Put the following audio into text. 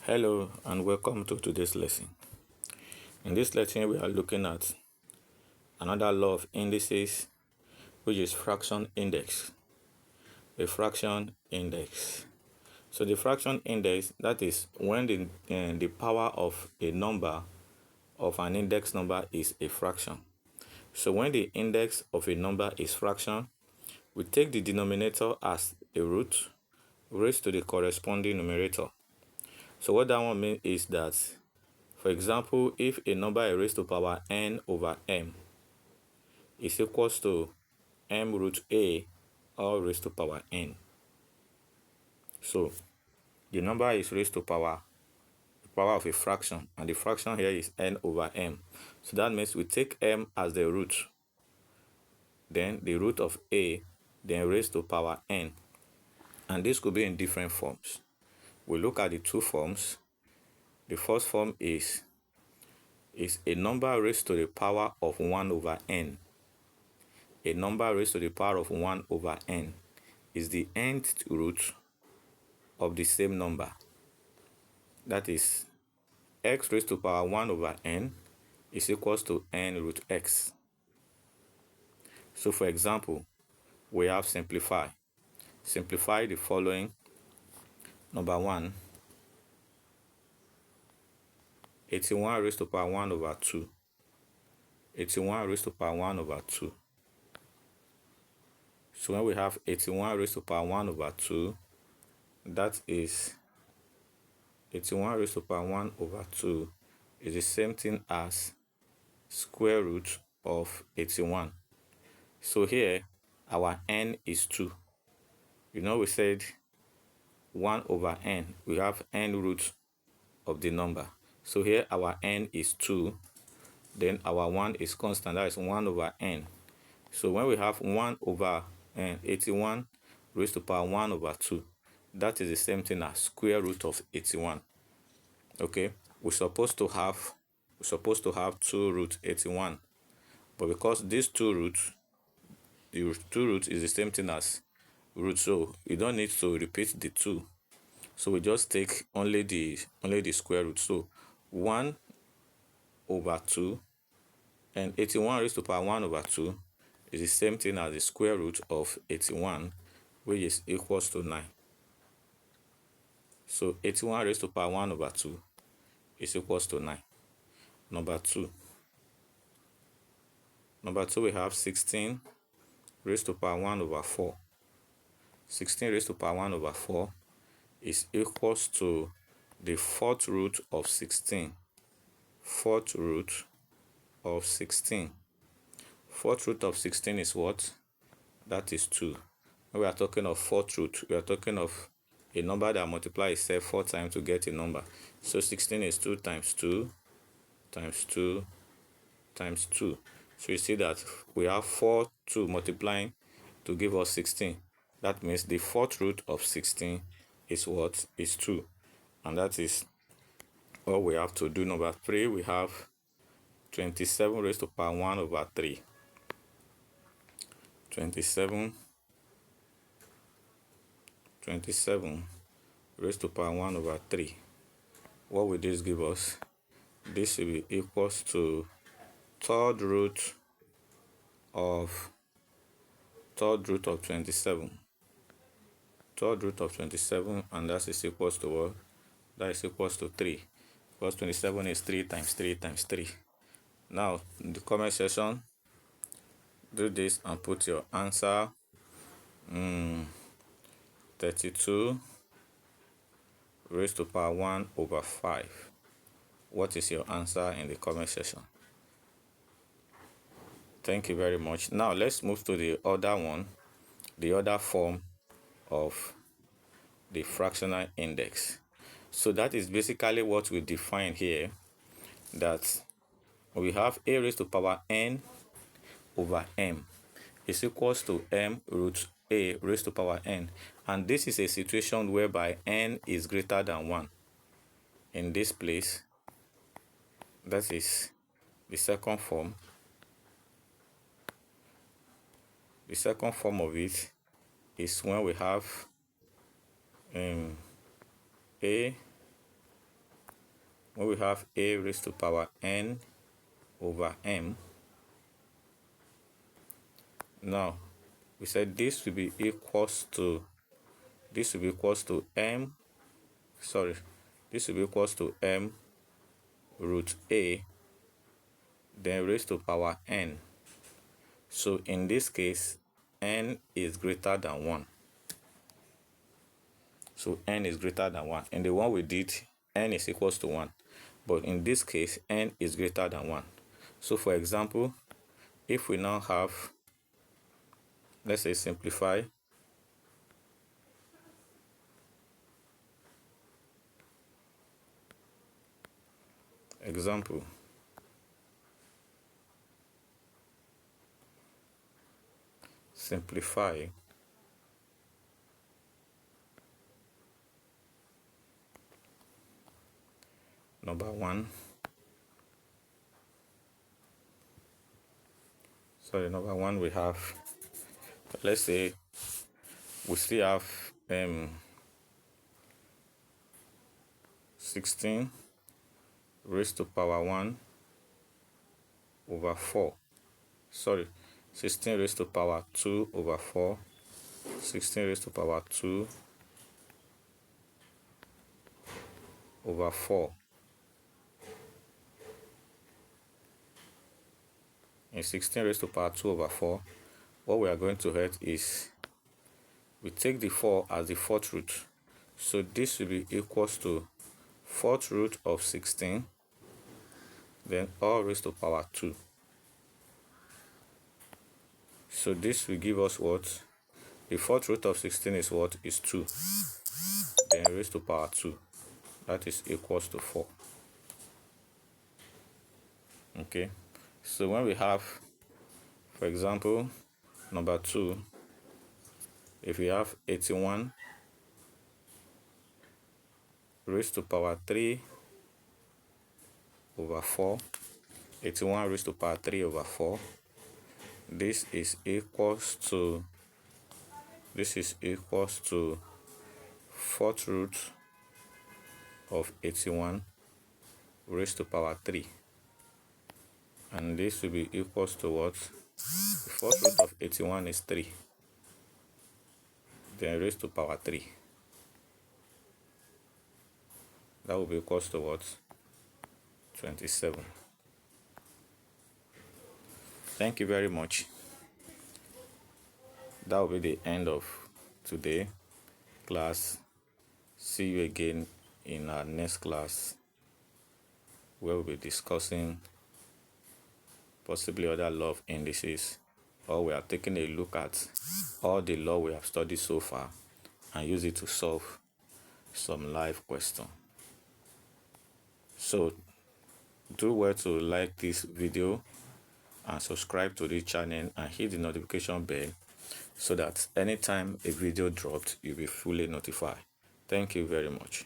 Hello and welcome to today's lesson. In this lesson, we are looking at another law of indices, which is fraction index. The fraction index. So the fraction index, that is when the power of a number of an index number is a fraction. So when the index of a number is fraction, we take the denominator as a root raised to the corresponding numerator. So what that one means is that, for example, if a number is raised to power n over m is equals to m root a all raised to power n. So the number is raised to the power of a fraction, and the fraction here is n over m. So that means we take m as the root, then the root of a, then raised to power n. And this could be in different forms. We look at the two forms. The first form is a number raised to the power of 1 over n. A number raised to the power of 1 over n is the nth root of the same number. That is, x raised to power 1 over n is equals to n root x. So for example, we have simplify. Simplify the following. Number 1, 81 raised to power 1 over 2. 81 raised to power 1 over 2. So when we have 81 raised to power 1 over 2, that is 81 raised to power 1 over 2 is the same thing as square root of 81. So here, our n is 2. We said 1 over n. We have n roots of the number. So here, our n is 2. Then our 1 is constant. That is 1 over n. So when we have 1 over n, 81 raised to power 1 over 2, that is the same thing as square root of 81. Okay, we're supposed to have 2 root 81, but because these two roots, the 2 roots is the same thing as root, so you don't need to repeat the 2. So we just take only the square root. So 1 over 2 and 81 raised to power 1 over 2 is the same thing as the square root of 81, which is equals to 9. So 81 raised to power 1 over 2 is equals to 9. Number 2, we have 16 raised to power 1 over 4. 16 raised to power 1 over 4 is equals to the fourth root of 16. Fourth root of 16. Fourth root of 16 is what? That is 2. When we are talking of fourth root, we are talking of a number that multiplies itself 4 times to get a number. So 16 is 2 times 2 times 2 times 2. So you see that we have 2 multiplying to give us 16. That means the fourth root of 16 is what? Is 2. And that is all we have to do. Number 3, we have 27 raised to power 1 over 3. 27 raised to power 1 over 3. What will this give us? This will be equals to third root of 27. Third root of 27, and that is equals to what? That is equals to 3. Because 27 is 3 times 3 times 3. Now, in the comment section, do this and put your answer. 32 raised to power 1 over 5. What is your answer in the comment section? Thank you very much. Now, let's move to the other one, the other form of the fractional index. So that is basically what we define here, that we have a raised to power n over m is equals to m root a raised to power n. And this is a situation whereby n is greater than 1. In this place, that is the second form. The second form of it is when we have a when we have a raised to power n over m, now we said this will be equals to m, this will be equals to m root a, then raised to power n. So in this case, n is greater than 1. So n is greater than 1. In the one we did, n is equals to 1. But in this case, n is greater than 1. So for example, if we now have, let's say simplify, example, simplify number 1, number 1 we have, let's say we still have 16 raised to power 1 over 4. 16 raised to power 2 over 4. 16 raised to power 2 over 4. In 16 raised to power 2 over 4, what we are going to get is, we take the 4 as the fourth root. So this will be equals to fourth root of 16, then all raised to power 2. So this will give us what? The fourth root of 16 is what? Is 2. Then raised to power 2. That is equals to 4. Okay. So when we have, for example, number 2, if we have 81 raised to power 3 over 4, 81 raised to power 3 over 4, this is equals to fourth root of 81 raised to power 3. And this will be equals to what? The fourth root of 81 is 3. Then raised to power 3. That will be equals to what? 27. Thank you very much. That will be the end of today class. See you again in our next class, where we'll be discussing possibly other law of indices, or we are taking a look at all the law we have studied so far and use it to solve some live question. So do well to like this video and subscribe to this channel and hit the notification bell so that anytime a video dropped, you'll be fully notified. Thank you very much.